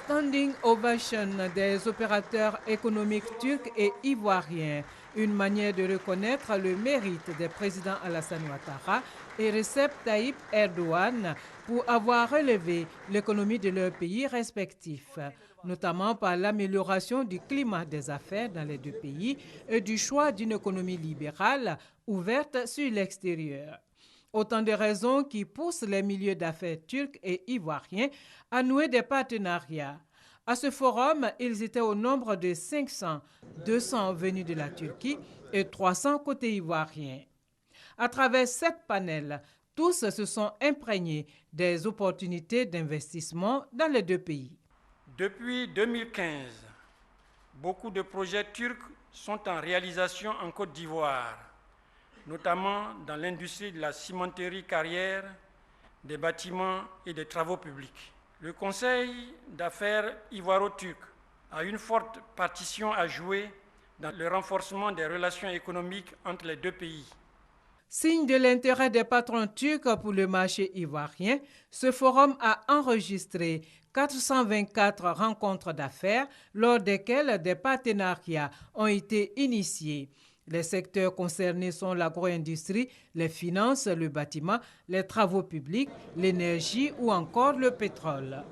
Standing ovation des opérateurs économiques turcs et ivoiriens, une manière de reconnaître le mérite des présidents Alassane Ouattara et Recep Tayyip Erdogan pour avoir relevé l'économie de leurs pays respectifs, notamment par l'amélioration du climat des affaires dans les deux pays et du choix d'une économie libérale ouverte sur l'extérieur. Autant de raisons qui poussent les milieux d'affaires turcs et ivoiriens à nouer des partenariats. À ce forum, ils étaient au nombre de 500, 200 venus de la Turquie et 300 côté ivoirien. À travers 7 panels, tous se sont imprégnés des opportunités d'investissement dans les deux pays. Depuis 2015, beaucoup de projets turcs sont en réalisation en Côte d'Ivoire, notamment dans l'industrie de la cimenterie carrière, des bâtiments et des travaux publics. Le Conseil d'affaires ivoiro-turc a une forte partition à jouer dans le renforcement des relations économiques entre les deux pays. Signe de l'intérêt des patrons turcs pour le marché ivoirien, ce forum a enregistré 424 rencontres d'affaires lors desquelles des partenariats ont été initiés. Les secteurs concernés sont l'agro-industrie, les finances, le bâtiment, les travaux publics, l'énergie ou encore le pétrole.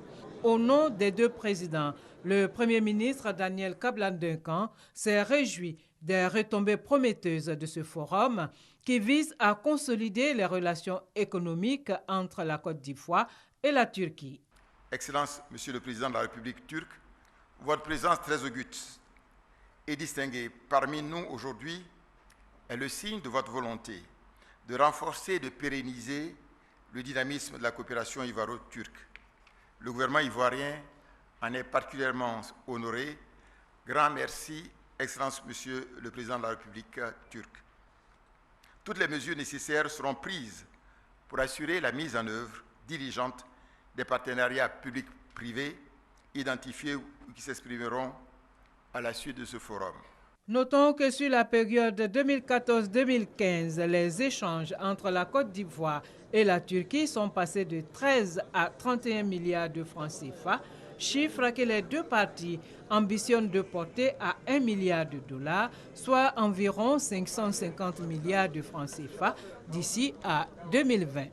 Au nom des deux présidents, le Premier ministre Daniel Kablan-Duncan s'est réjoui des retombées prometteuses de ce forum qui vise à consolider les relations économiques entre la Côte d'Ivoire et la Turquie. Excellence, Monsieur le Président de la République turque, votre présence très auguste et distinguée parmi nous aujourd'hui est le signe de votre volonté de renforcer et de pérenniser le dynamisme de la coopération ivoiro-turque. Le gouvernement ivoirien en est particulièrement honoré. Grand merci, Excellence, Monsieur le Président de la République turque. Toutes les mesures nécessaires seront prises pour assurer la mise en œuvre diligente des partenariats publics-privés identifiés ou qui s'exprimeront à la suite de ce forum. Notons que sur la période 2014-2015, les échanges entre la Côte d'Ivoire et la Turquie sont passés de 13 à 31 milliards de francs CFA, chiffre que les deux parties ambitionnent de porter à 1 milliard de dollars, soit environ 550 milliards de francs CFA d'ici à 2020.